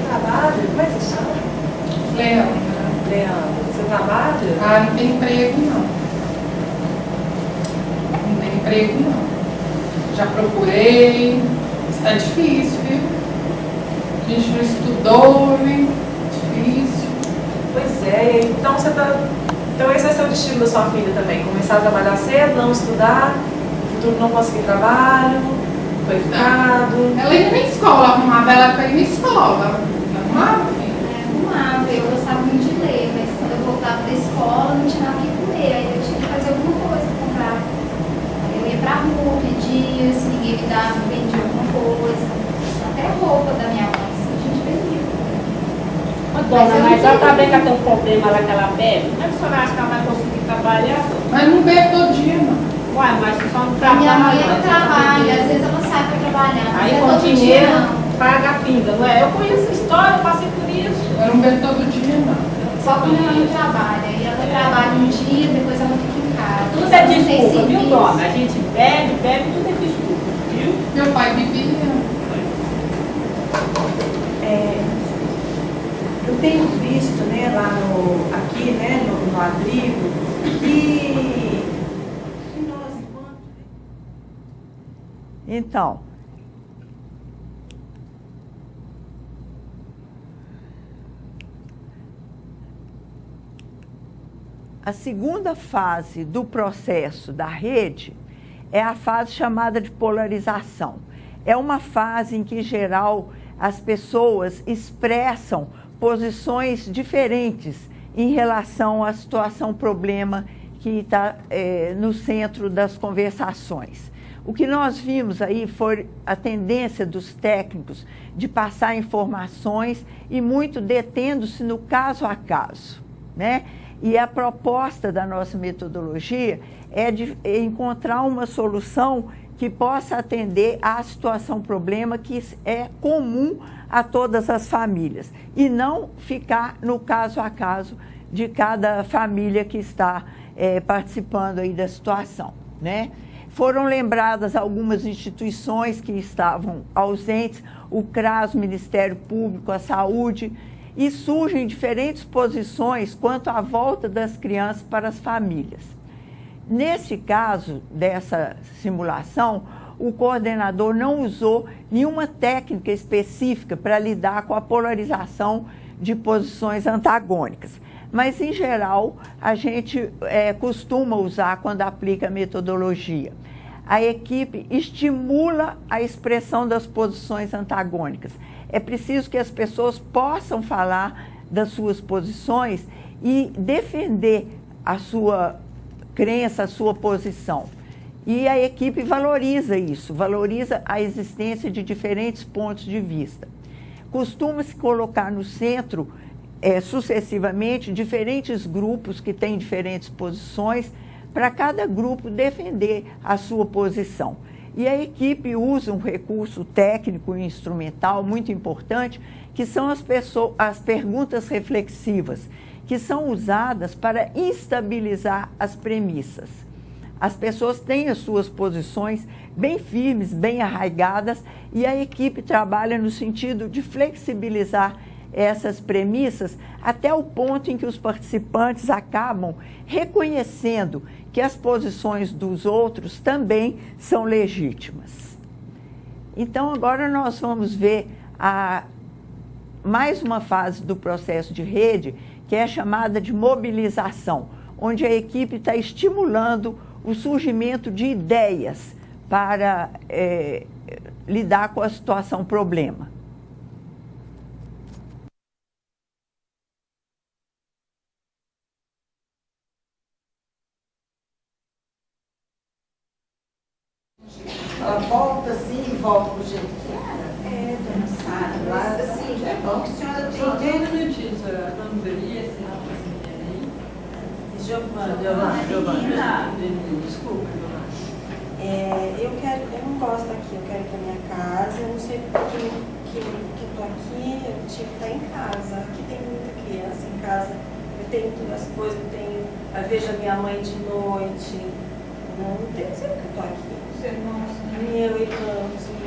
trabalha? Como é que você chama? Leandro, você trabalha? Ah, não tem emprego não. Não tem emprego não. Já procurei, está difícil, viu? A gente não estudou, né? Difícil. Pois é, então você tá. Então esse vai ser o destino da sua filha também, começar a trabalhar cedo, não estudar, no futuro não conseguir trabalho, foi ficado. Ela ia na escola, arrumava ela para ir na escola. Arrumava, filho? Arrumava, eu gostava muito de ler, mas quando eu voltava da escola não tinha nada que comer, aí eu tinha que fazer alguma coisa para comprar. Aí eu ia pra rua, pedia, se ninguém me dava, vendia alguma coisa. Até roupa da minha mãe, assim, a gente vendia. Ô, dona, mas ela tá vendo que ela tem um problema lá que ela bebe. Como é que a senhora acha que ela vai conseguir trabalhar? Mas não bebe todo dia, não. Uai, mas só não A trabalha. minha mãe ela mas trabalha, às vezes ela sai para trabalhar, mas aí é com todo dia dinheiro não. paga a pinga, não é? Eu conheço a história, eu passei por isso. Ela não bebe todo dia, não. Só quando ela não trabalha. E ela trabalha um dia, depois ela fica em casa. Tudo Ela é não tem desculpa, viu, serviço. dona? A gente bebe, tudo é desculpa, viu? Meu pai bebia. Eu tenho visto, né, lá aqui, né, no abrigo, que nós, enquanto... Então, a segunda fase do processo da rede é a fase chamada de polarização. É uma fase em que, em geral, as pessoas expressam posições diferentes em relação à situação problema que está no centro das conversações. O que nós vimos aí foi a tendência dos técnicos de passar informações e muito detendo-se no caso a caso, né? E a proposta da nossa metodologia é de encontrar uma solução que possa atender à situação problema que é comum a todas as famílias e não ficar no caso a caso de cada família que está participando aí da situação, né? Foram lembradas algumas instituições que estavam ausentes, o CRAS, o Ministério Público, a Saúde, e surgem diferentes posições quanto à volta das crianças para as famílias. Nesse caso dessa simulação, o coordenador não usou nenhuma técnica específica para lidar com a polarização de posições antagônicas. Mas, em geral, a gente costuma usar quando aplica a metodologia. A equipe estimula a expressão das posições antagônicas. É preciso que as pessoas possam falar das suas posições e defender a sua crença, a sua posição. E a equipe valoriza isso, valoriza a existência de diferentes pontos de vista. Costuma-se colocar no centro, sucessivamente, diferentes grupos que têm diferentes posições, para cada grupo defender a sua posição. E a equipe usa um recurso técnico e instrumental muito importante, que são as perguntas reflexivas, que são usadas para instabilizar as premissas. As pessoas têm as suas posições bem firmes, bem arraigadas, e a equipe trabalha no sentido de flexibilizar essas premissas até o ponto em que os participantes acabam reconhecendo que as posições dos outros também são legítimas. Então, agora nós vamos ver mais uma fase do processo de rede, que é chamada de mobilização, onde a equipe está estimulando o surgimento de ideias para lidar com a situação problema. Ela volta assim e volta do jeito que era. Dona Sara, Mas assim, é bom que a senhora Só tem. 10 minutinhos, a André, esse rapazinho aí. Giovana. Desculpa, Giovana. Eu não gosto aqui, eu quero ir pra minha casa, eu não sei porque que eu tô aqui, eu tinha que estar em casa. Aqui tem muita criança em casa, eu tenho todas as coisas, eu vejo a minha mãe de noite. Não tem sei que eu tô aqui. Seu irmão, Meu irmãozinho.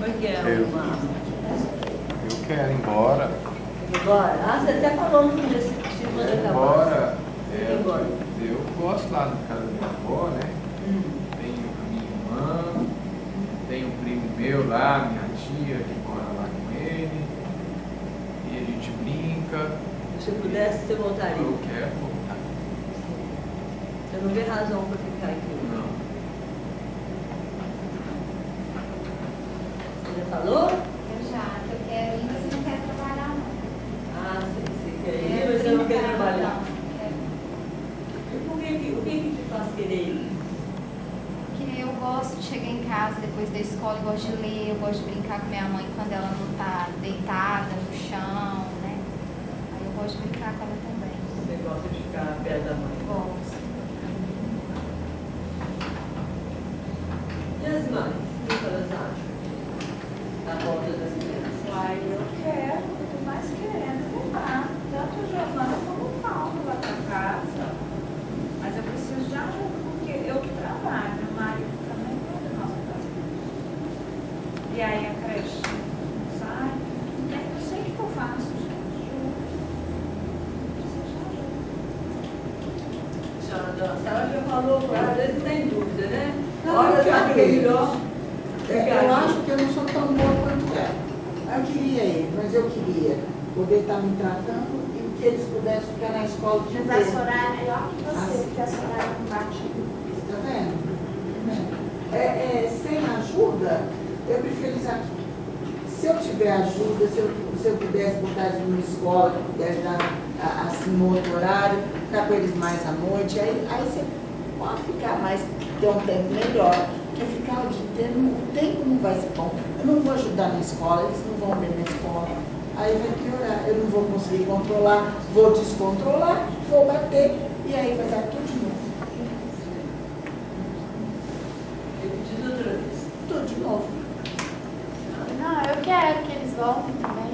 Como é que é? Eu quero ir embora. Embora? Ah, você até falou no dia se manda acabar. Embora. Embora. Eu gosto lá na casa da minha avó, né? Tenho a minha irmã, tenho um primo meu lá, minha tia que mora lá com ele. E a gente brinca. Se eu pudesse, você voltaria? Eu quero voltar. Você não vê razão para ficar aqui? Não. Você já falou? Eu já, eu quero ir, mas eu não quero trabalhar, não. Ah, você quer ir, mas você não quer trabalhar. Não, quero. E o que te faz querer ir? Porque eu gosto de chegar em casa depois da escola, eu gosto de ler, eu gosto de brincar com minha mãe quando ela não está deitada no chão, né? Aí eu gosto de brincar com ela também. Você gosta de ficar perto da mãe? Gosto. E as mães? O que elas acham? Da volta das crianças? Uai, eu quero, eu tô mais querendo levar. Tanto a Giovana como o Paulo lá pra casa. Mas eu preciso de ajuda, porque eu trabalho, meu marido também cuida do nosso trabalho. E aí a creche não sai. Eu sei o que eu faço, gente. Juro. Preciso de ajuda. A senhora já falou, às vezes tem dúvida, né? Não, Olha, eu sabe que é quero ir. melhor. Eu acho que eu não sou tão boa quanto ela. Eu queria ir, mas eu queria poder estar me tratando e que eles pudessem ficar na escola o dia Mas a inteiro. Soraya é melhor que você, porque a Soraya não bate. Tá vendo? Sem ajuda, eu prefiro isso aqui. Se eu tiver ajuda, se eu pudesse botar eles numa escola, que pudesse dar assim no outro horário, ficar com eles mais à noite, aí você pode ficar mais, ter um tempo melhor. Porque ficar o dia inteiro, o tempo não vai ser bom. Eu não vou ajudar na escola, eles não vão bem na escola. Aí vai piorar. Eu não vou conseguir controlar, vou descontrolar, vou bater e aí vai dar tudo de novo. Repetindo outra vez. Tudo de novo. Não, eu quero que eles voltem também.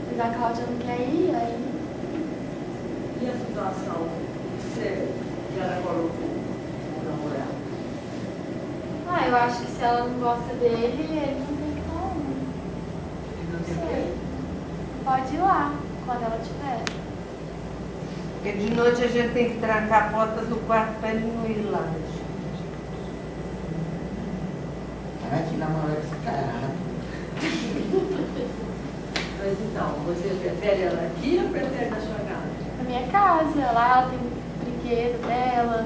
Mas a Cláudia não quer ir, aí. E a situação que você já colocou o namorado? Ah, eu acho que se ela não gosta dele, ele não tem como. Ele não tem Sei. quê? Pode ir lá, quando ela tiver. Porque de noite a gente tem que trancar a porta do quarto para ele não ir lá. Ai, que namorado descarado. Mas então, você prefere ela aqui ou prefere na sua casa? Na minha casa, lá ela tem brinquedo dela,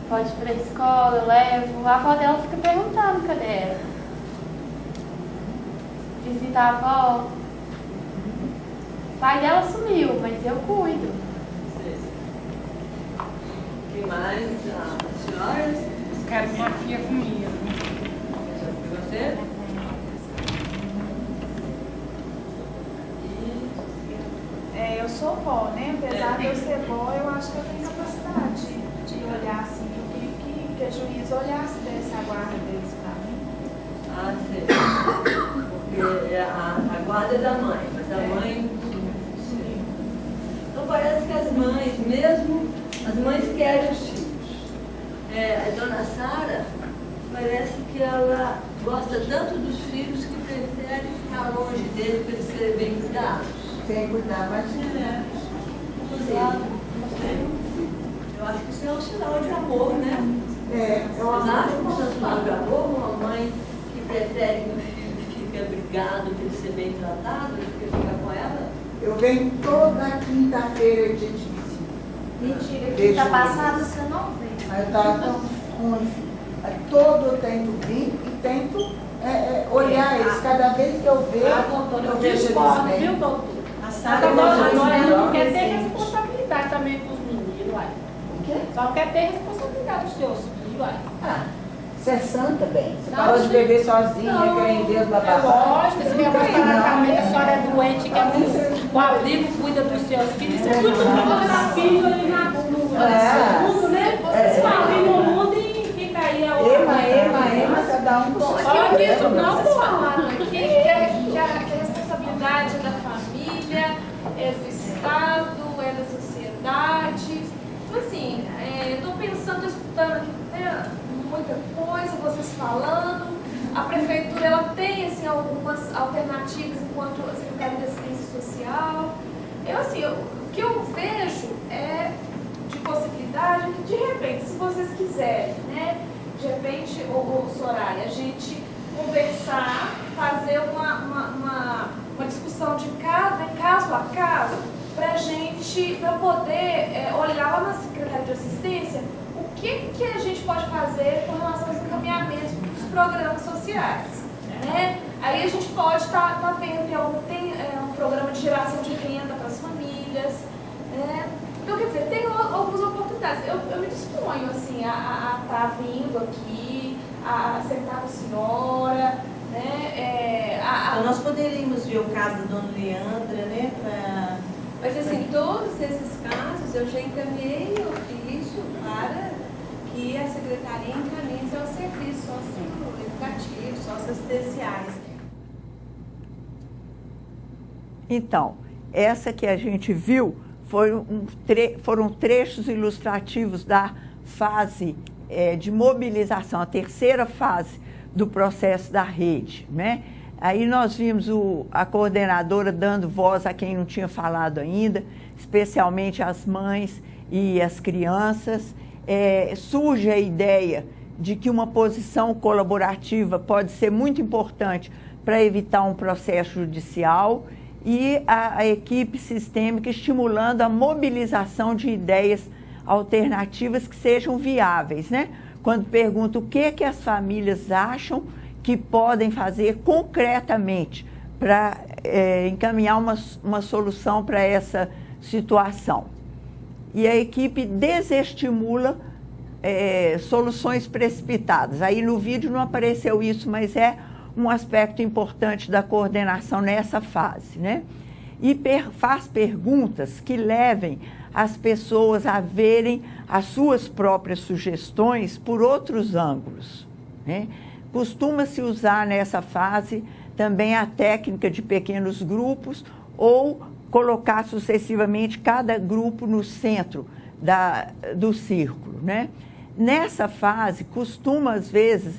pode ir pra escola, eu levo. A avó dela fica perguntando cadê ela. Visita a avó. O pai dela sumiu, mas eu cuido. Quem mais? As senhoras? Quero minha filha comigo. E você? Eu sou vó, né? Apesar de eu ser vó, eu acho que eu tenho capacidade de olhar assim. Eu queria que a juíza olhasse desse a guarda deles pra mim. Ah, sei. Porque a guarda é da mãe, mas a mãe... Então parece que as mães, mesmo as mães querem os filhos. A dona Sara parece que ela gosta tanto dos filhos que prefere ficar longe dele para eles serem bem cuidados. Sem cuidar, mas Eu acho que isso é um sinal de amor, né? eu Vocês acham que isso é um acho sinal de amor? Uma mãe que prefere que o filho fique abrigado para ele ser bem tratado do que ficar com ela? Eu venho toda quinta-feira de difícil. Mentira, Vejo quinta eles. passada você não veio. Aí eu tava tão ruim. Todo eu tento vir e tento olhar eles. Cada vez que eu vejo, eu vejo eles bem. Viu, doutor? A Agora Sara ela não melhor quer ter recente. responsabilidade também com os meninos, uai. O quê? Só quer ter responsabilidade dos seus filhos, uai. Você é santa, bem. Você Não, parou de sim. beber sozinha, crê em Deus, É bababá. lógico, se minha voz está na cabeça, a senhora é doente, que é muito. O abrigo cuida dos seus filhos. Isso é muito bom colocar filho ali no mundo, né? Vocês falam no mundo e fica aí a Ema, cada um com Só seu que isso problema. não Vocês pode. falaram aqui que a responsabilidade é da família, é do Estado, é da sociedade. Então, assim, estou pensando, estou escutando aqui muita coisa, vocês falando. A prefeitura ela tem assim, algumas alternativas enquanto a Secretaria de Assistência Social? O que eu vejo é de possibilidade que, de repente, se vocês quiserem, né, de repente, Soraya, a gente conversar, fazer uma discussão de caso a caso, para eu poder olhar lá na Secretaria de Assistência o que a gente pode fazer com relação aos encaminhamentos dos programas sociais. Né? Aí a gente pode estar vendo, tem um programa de geração de renda para as famílias. Né? Então, quer dizer, tem algumas oportunidades. Eu me disponho assim, a estar vindo aqui, a sentar com a senhora. Né? Então, nós poderíamos ver o caso da dona Leandra, né? Mas assim, todos esses casos eu já encaminhei ofício para que a secretaria encaminhe aos serviços socioeducativos, socioassistenciais. Então, essa que a gente viu foram trechos ilustrativos da fase de mobilização, a terceira fase do processo da rede, né? Aí nós vimos a coordenadora dando voz a quem não tinha falado ainda, especialmente as mães e as crianças. Surge a ideia de que uma posição colaborativa pode ser muito importante para evitar um processo judicial e a equipe sistêmica estimulando a mobilização de ideias alternativas que sejam viáveis, né? Quando pergunto o que as famílias acham que podem fazer concretamente para encaminhar uma solução para essa situação. E a equipe desestimula soluções precipitadas. Aí no vídeo não apareceu isso, mas é um aspecto importante da coordenação nessa fase, né? E faz perguntas que levem as pessoas a verem as suas próprias sugestões por outros ângulos, né? Costuma-se usar nessa fase também a técnica de pequenos grupos ou colocar sucessivamente cada grupo no centro do círculo, né? Nessa fase, costuma, às vezes,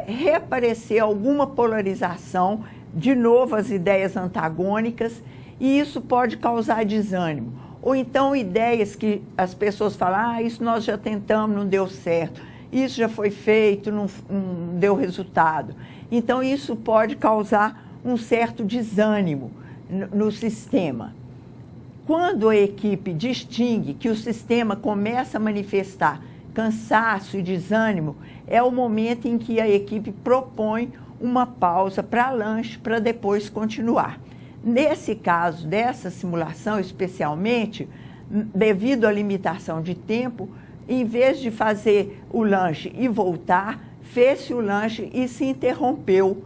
reaparecer alguma polarização, de novo as ideias antagônicas, e isso pode causar desânimo. Ou então ideias que as pessoas falam, isso nós já tentamos, não deu certo. Isso já foi feito, não deu resultado. Então, isso pode causar um certo desânimo no sistema. Quando a equipe distingue que o sistema começa a manifestar cansaço e desânimo, é o momento em que a equipe propõe uma pausa para lanche, para depois continuar. Nesse caso, dessa simulação, especialmente, devido à limitação de tempo, em vez de fazer o lanche e voltar, fez-se o lanche e se interrompeu,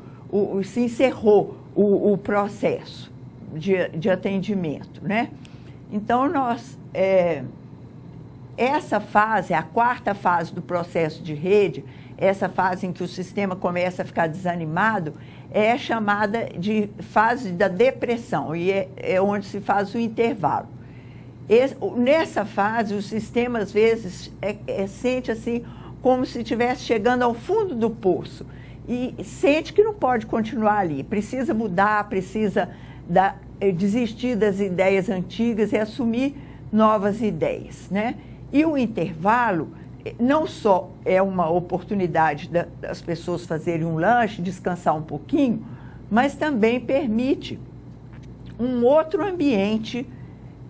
se encerrou o processo de atendimento, né? Então, essa fase, a quarta fase do processo de rede, essa fase em que o sistema começa a ficar desanimado, é chamada de fase da depressão, e é onde se faz o intervalo. Nessa fase, o sistema, às vezes, sente assim, como se estivesse chegando ao fundo do poço, e sente que não pode continuar ali, precisa mudar, precisa desistir das ideias antigas e assumir novas ideias, né? E o intervalo não só é uma oportunidade das pessoas fazerem um lanche, descansar um pouquinho, mas também permite um outro ambiente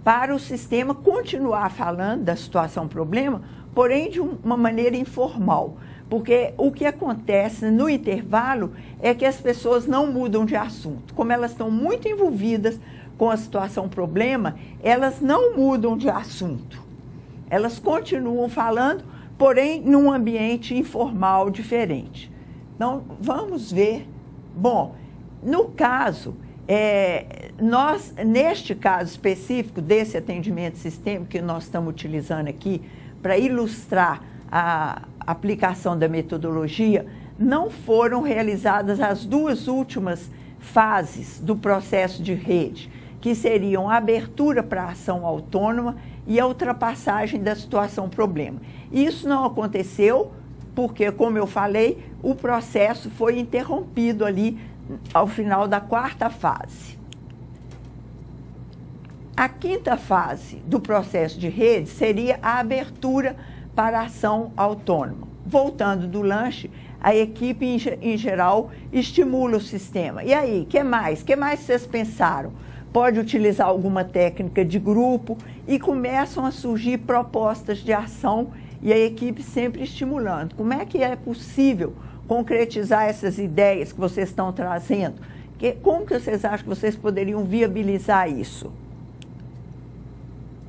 para o sistema continuar falando da situação problema, porém de uma maneira informal. Porque o que acontece no intervalo é que as pessoas não mudam de assunto. Como elas estão muito envolvidas com a situação problema, elas não mudam de assunto. Elas continuam falando, porém num ambiente informal diferente. Então, vamos ver. Bom, no caso, neste caso específico desse atendimento sistêmico que nós estamos utilizando aqui para ilustrar a aplicação da metodologia, não foram realizadas as duas últimas fases do processo de rede, que seriam a abertura para a ação autônoma e a ultrapassagem da situação problema. Isso não aconteceu porque, como eu falei, o processo foi interrompido ali ao final da 4ª fase. A 5ª fase do processo de rede seria a abertura para a ação autônoma. Voltando do lanche, a equipe, em geral, estimula o sistema. E aí, que mais? Que mais vocês pensaram? Pode utilizar alguma técnica de grupo e começam a surgir propostas de ação e a equipe sempre estimulando. Como é que é possível concretizar essas ideias que vocês estão trazendo? Como que vocês acham que vocês poderiam viabilizar isso?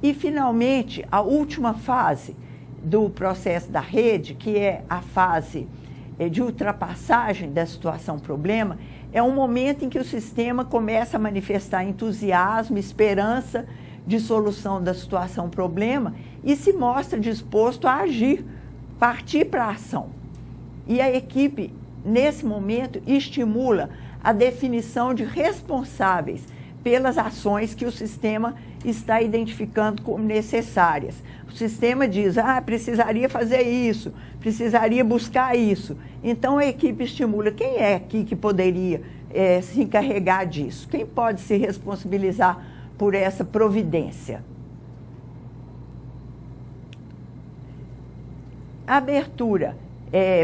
E, finalmente, a última fase do processo da rede, que é a fase de ultrapassagem da situação-problema, é um momento em que o sistema começa a manifestar entusiasmo, esperança de solução da situação-problema e se mostra disposto a agir, partir para a ação. E a equipe, nesse momento, estimula a definição de responsáveis pelas ações que o sistema está identificando como necessárias. O sistema diz, precisaria fazer isso, precisaria buscar isso. Então, a equipe estimula, quem é aqui que poderia se encarregar disso? Quem pode se responsabilizar por essa providência? A abertura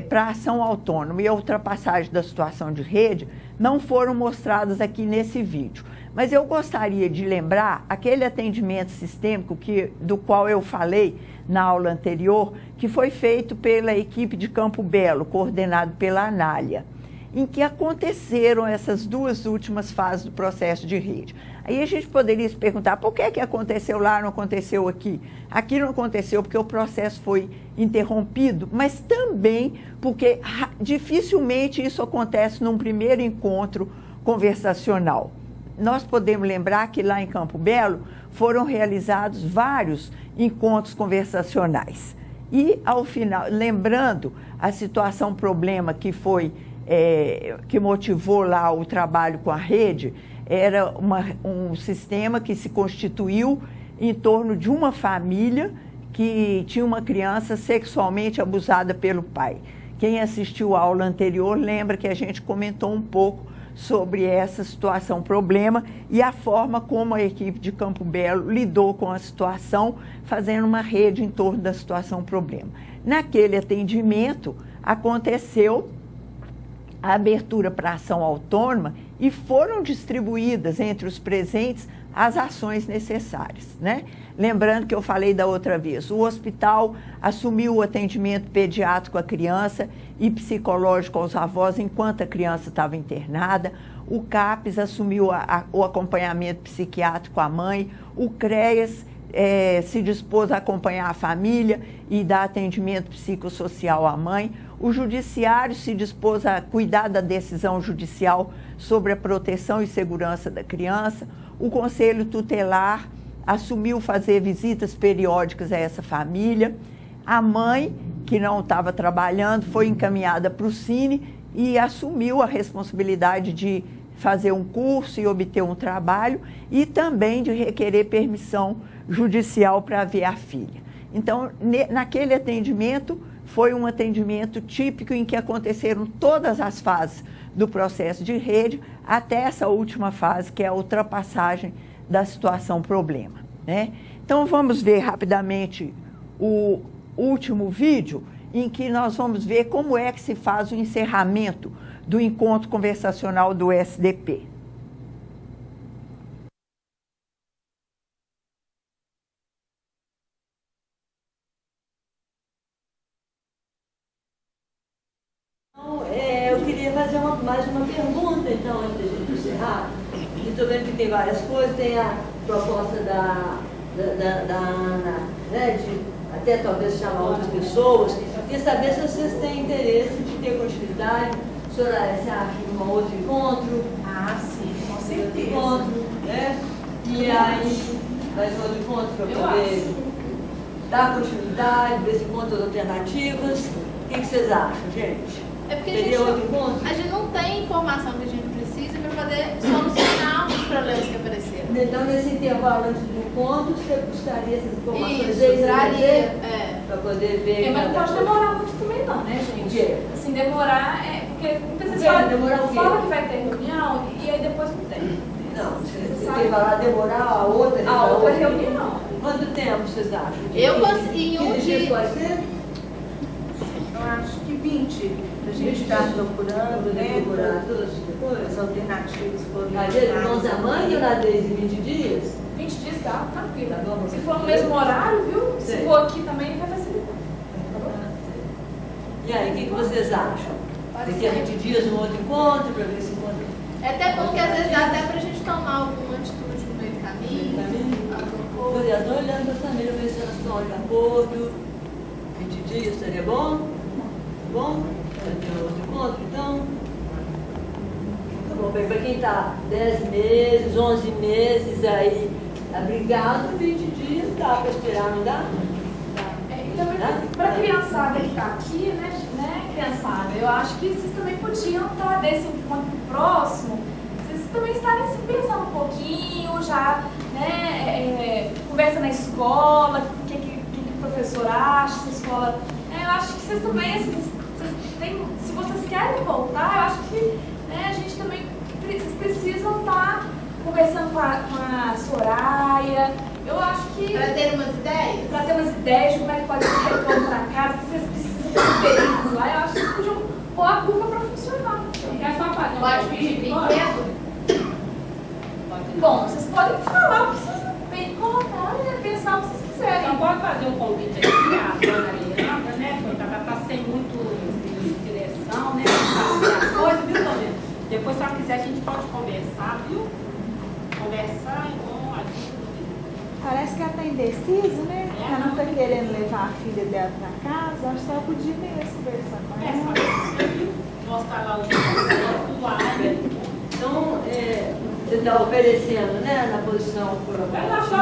para a ação autônoma e a ultrapassagem da situação de rede não foram mostradas aqui nesse vídeo. Mas eu gostaria de lembrar aquele atendimento sistêmico do qual eu falei na aula anterior, que foi feito pela equipe de Campo Belo, coordenado pela Anália, em que aconteceram essas 2 últimas fases do processo de rede. Aí a gente poderia se perguntar, por que aconteceu lá, não aconteceu aqui? Aqui não aconteceu porque o processo foi interrompido, mas também porque dificilmente isso acontece num primeiro encontro conversacional. Nós podemos lembrar que lá em Campo Belo foram realizados vários encontros conversacionais. E, ao final, lembrando a situação-problema que que motivou lá o trabalho com a rede, era um sistema que se constituiu em torno de uma família que tinha uma criança sexualmente abusada pelo pai. Quem assistiu a aula anterior lembra que a gente comentou um pouco sobre essa situação-problema e a forma como a equipe de Campo Belo lidou com a situação, fazendo uma rede em torno da situação-problema. Naquele atendimento, aconteceu a abertura para a ação autônoma e foram distribuídas entre os presentes as ações necessárias, né? Lembrando que eu falei da outra vez, o hospital assumiu o atendimento pediátrico à criança e psicológico aos avós enquanto a criança estava internada, o CAPES assumiu o acompanhamento psiquiátrico à mãe, o CREAS se dispôs a acompanhar a família e dar atendimento psicossocial à mãe, o judiciário se dispôs a cuidar da decisão judicial sobre a proteção e segurança da criança, o Conselho Tutelar assumiu fazer visitas periódicas a essa família, a mãe, que não estava trabalhando, foi encaminhada para o Cine e assumiu a responsabilidade de fazer um curso e obter um trabalho e também de requerer permissão judicial para ver a filha. Então, naquele atendimento, foi um atendimento típico em que aconteceram todas as fases do processo de rede até essa última fase, que é a ultrapassagem da situação-problema, né? Então, vamos ver rapidamente o último vídeo, em que nós vamos ver como é que se faz o encerramento do encontro conversacional do SDP. Eu queria fazer mais uma pergunta, então, antes da gente encerrar. Estou vendo que tem várias coisas, tem a proposta da Ana, né, de até talvez chamar outras pessoas. Queria saber se vocês têm interesse de ter continuidade. A senhora se acha um outro encontro? Ah, sim, com certeza. Encontro, né? E aí, mais um outro encontro para poder dar continuidade, ver se encontros alternativas. O que vocês acham, gente? É porque a gente não tem a informação que a gente precisa para poder solucionar os problemas que apareceram. Então, nesse intervalo antes do encontro, você buscaria essas informações Isso, para poder ver. Mas não pode demorar muito também não, né, O gente? quê? Assim, demorar, porque muitas vezes O quê? Demorar o quê? fala que vai ter reunião e aí depois não tem. Não, você sabe? tem que falar demorar a outra A outra reunião. Quanto tempo vocês acham? Eu consegui em um 15 dias dia. pode ser? Eu acho que 20. A gente está procurando, né? Procurar todas as coisas. As alternativas foram. Às vezes, irmãos a mãe ou na Deise, 20 dias? 20 dias dá, tranquilo. Tá bom, Se for no mesmo horário, viu? Se Sei. for aqui também vai facilitar. E aí, o que vocês acham? Daqui a 20 dias um outro encontro, para ver se encontra. É até bom que às vezes dá até pra gente tomar alguma atitude no meio do caminho. alguma coisa. Eu estou olhando para a família, ver se elas estão de acordo. 20 dias seria bom? Bom? Vai ter outro encontro, então? Tá bom, bem, para quem está 10 meses, 11 meses aí abrigado, 20 dias dá para esperar, não dá? E também para a criançada que está aqui, né, criançada, eu acho que vocês também podiam estar desse encontro próximo, vocês também estarem se pensando um pouquinho, já, né, conversa na escola, o que o professor acha, se a escola. Eu acho que vocês também, se vocês querem voltar, eu acho que a gente também, vocês precisam estar conversando com a Soraya. Eu acho que. Para ter umas ideias? Para ter umas ideias de como é que pode ser retorno para casa, que vocês precisam de felizes lá, eu acho que vocês podiam pôr a culpa para funcionar. Quer só fazer Pode pedir brinquedo? Bom, vocês podem falar o que vocês colocarem, né? Pensar o que vocês quiserem. Só pode fazer um convite aqui, a dona Leandra, né? Coitada, tá sem muito direção, né? Pra fazer as coisas, viu, dona? Depois, se ela quiser, a gente pode conversar, viu? Conversar com a gente. Parece que ela está indecisa, né? Ela não está querendo levar a filha dela para casa. Acho que ela podia mesmo conversar com ela. Mostrar lá o Então, você está oferecendo, né, na posição por Ela só